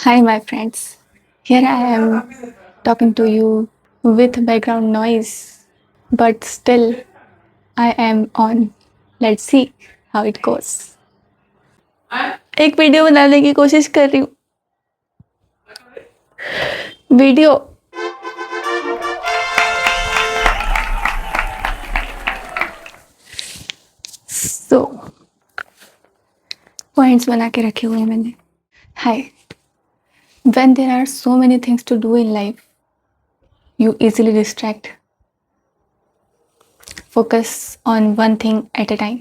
Hi, my friends. Here I am talking to you with background noise, but still I am on. Let's see how it goes. एक video बनाने की कोशिश कर रही हूँ. Video so points बना के रखे हुए हैं मैंने. हाय. When there are so many things to do in life, you easily distract. Focus on one thing at a time.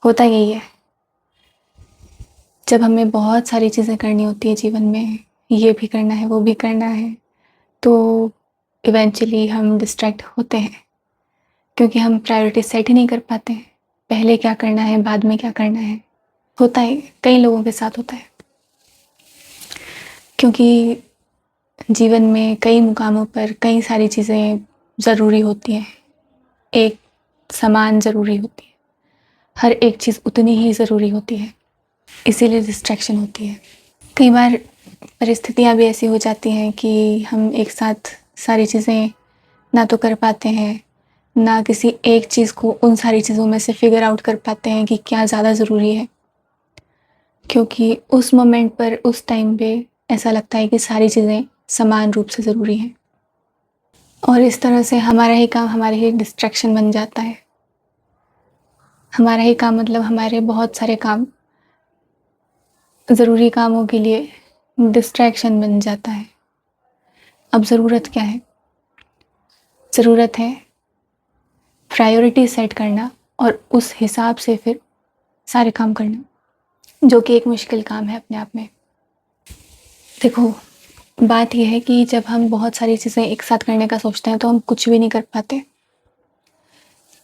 होता यही है. जब हमें बहुत सारी चीज़ें करनी होती है जीवन में, ये भी करना है वो भी करना है, तो इवेंचुअली हम डिस्ट्रैक्ट होते हैं क्योंकि हम प्रायोरिटी सेट ही नहीं कर पाते हैं. पहले क्या करना है, बाद में क्या करना है. होता है, कई लोगों के साथ होता है, क्योंकि जीवन में कई मुकामों पर कई सारी चीज़ें ज़रूरी होती हैं. एक समान ज़रूरी होती है, हर एक चीज़ उतनी ही ज़रूरी होती है, इसीलिए डिस्ट्रैक्शन होती है. कई बार परिस्थितियाँ भी ऐसी हो जाती हैं कि हम एक साथ सारी चीज़ें ना तो कर पाते हैं, ना किसी एक चीज़ को उन सारी चीज़ों में से फिगर आउट कर पाते हैं कि क्या ज़्यादा ज़रूरी है, क्योंकि उस मोमेंट पर उस टाइम पे ऐसा लगता है कि सारी चीज़ें समान रूप से ज़रूरी हैं, और इस तरह से हमारा ही काम हमारे ही डिस्ट्रैक्शन बन जाता है. हमारा ही काम मतलब हमारे बहुत सारे काम ज़रूरी कामों के लिए डिस्ट्रैक्शन बन जाता है. अब ज़रूरत क्या है? ज़रूरत है प्रायोरिटी सेट करना और उस हिसाब से फिर सारे काम करना, जो कि एक मुश्किल काम है अपने आप में. देखो, बात यह है कि जब हम बहुत सारी चीज़ें एक साथ करने का सोचते हैं तो हम कुछ भी नहीं कर पाते.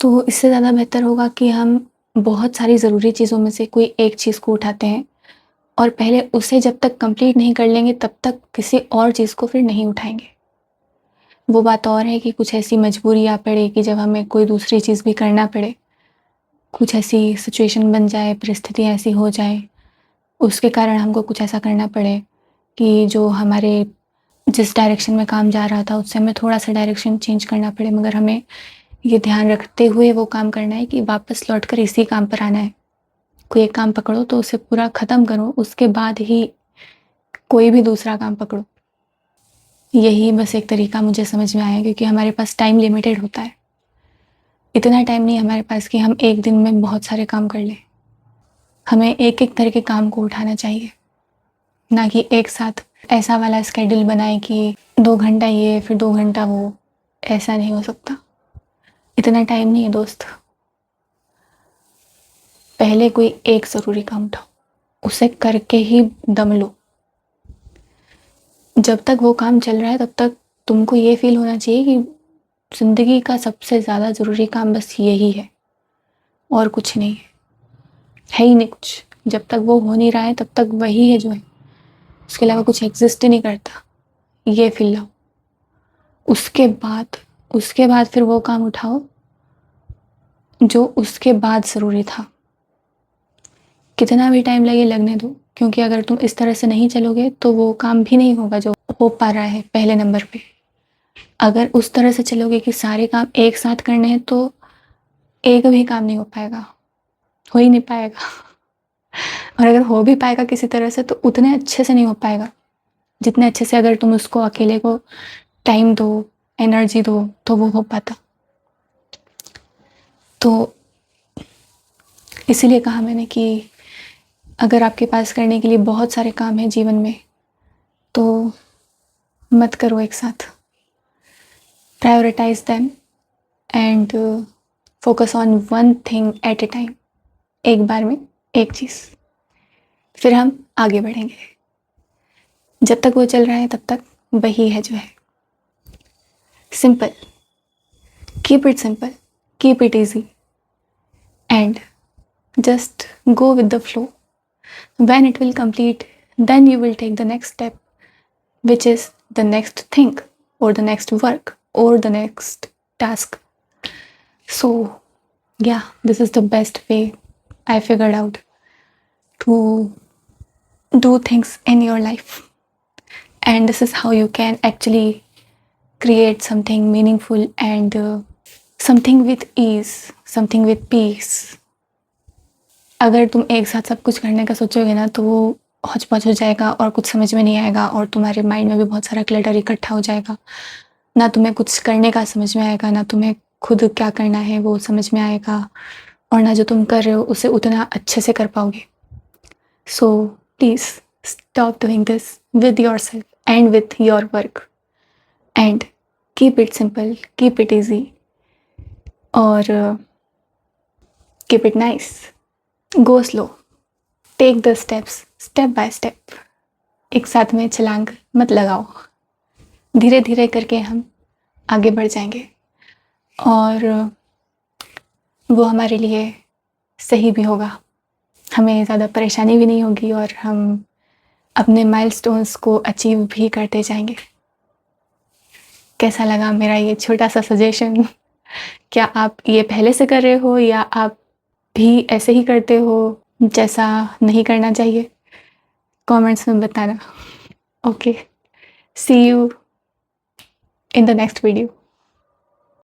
तो इससे ज़्यादा बेहतर होगा कि हम बहुत सारी ज़रूरी चीज़ों में से कोई एक चीज़ को उठाते हैं और पहले उसे जब तक कंप्लीट नहीं कर लेंगे तब तक किसी और चीज़ को फिर नहीं उठाएंगे. वो बात और है कि कुछ ऐसी मजबूरी आ पड़े कि जब हमें कोई दूसरी चीज़ भी करना पड़े, कुछ ऐसी सिचुएशन बन जाए, परिस्थितियाँ ऐसी हो जाए, उसके कारण हमको कुछ ऐसा करना पड़े कि जो हमारे जिस डायरेक्शन में काम जा रहा था उससे हमें थोड़ा सा डायरेक्शन चेंज करना पड़े, मगर हमें ये ध्यान रखते हुए वो काम करना है कि वापस लौटकर इसी काम पर आना है. कोई एक काम पकड़ो तो उसे पूरा ख़त्म करो, उसके बाद ही कोई भी दूसरा काम पकड़ो. यही बस एक तरीका मुझे समझ में आया, क्योंकि हमारे पास टाइम लिमिटेड होता है. इतना टाइम नहीं हमारे पास कि हम एक दिन में बहुत सारे काम कर लें. हमें एक एक तरह के काम को उठाना चाहिए, ना कि एक साथ ऐसा वाला स्केड्यूल बनाए कि 2 घंटा ये फिर 2 घंटा वो. ऐसा नहीं हो सकता, इतना टाइम नहीं है दोस्त. पहले कोई एक ज़रूरी काम उठाओ, उसे करके ही दम लो. जब तक वो काम चल रहा है तब तक तुमको ये फील होना चाहिए कि ज़िंदगी का सबसे ज़्यादा ज़रूरी काम बस यही है और कुछ नहीं है ही नहीं कुछ. जब तक वो हो नहीं रहा है तब तक वही है जो है, उसके अलावा कुछ एग्जिस्ट ही नहीं करता. ये फील लाओ. उसके बाद फिर वो काम उठाओ जो उसके बाद ज़रूरी था. कितना भी टाइम लगे लगने दो, क्योंकि अगर तुम इस तरह से नहीं चलोगे तो वो काम भी नहीं होगा जो हो पा रहा है पहले नंबर पे. अगर उस तरह से चलोगे कि सारे काम एक साथ करने हैं तो एक भी काम नहीं हो पाएगा, हो ही नहीं पाएगा. और अगर हो भी पाएगा किसी तरह से तो उतने अच्छे से नहीं हो पाएगा जितने अच्छे से अगर तुम उसको अकेले को टाइम दो, एनर्जी दो, तो वो हो पाता. तो इसीलिए कहा मैंने कि अगर आपके पास करने के लिए बहुत सारे काम हैं जीवन में तो मत करो एक साथ. Prioritise them and focus on one thing at a time. एक बार में एक चीज़, फिर हम आगे बढ़ेंगे. जब तक वो चल रहा है तब तक वही है जो है. Simple, keep it simple, keep it easy and just go with the flow. When it will complete, then you will take the next step, which is the next thing or the next work or the next task. So yeah, this is the best way I figured out to do things in your life, and this is how you can actually create something meaningful and something with ease, something with peace. अगर तुम एक साथ सब कुछ करने का सोचोगे ना तो वो हौच-पौच हो जाएगा और कुछ समझ में नहीं आएगा और तुम्हारे माइंड में भी बहुत सारा क्लटर इकट्ठा हो जाएगा। ना तुम्हें कुछ करने का समझ में आएगा, ना तुम्हें खुद क्या करना है वो समझ में आएगा, और ना जो तुम कर रहे हो उसे उतना अच्छे से कर पाओगे। So please stop doing this with yourself and with your work and keep it simple, keep it easy और keep it nice. Go slow. Take the steps step by step. एक साथ में छलांग मत लगाओ, धीरे धीरे करके हम आगे बढ़ जाएंगे और वो हमारे लिए सही भी होगा। हमें ज़्यादा परेशानी भी नहीं होगी और हम अपने माइलस्टोन्स को अचीव भी करते जाएंगे। कैसा लगा मेरा ये छोटा सा सजेशन? क्या आप ये पहले से कर रहे हो या आप भी ऐसे ही करते हो जैसा नहीं करना चाहिए? कमेंट्स में बताना। Okay, see you in the next video.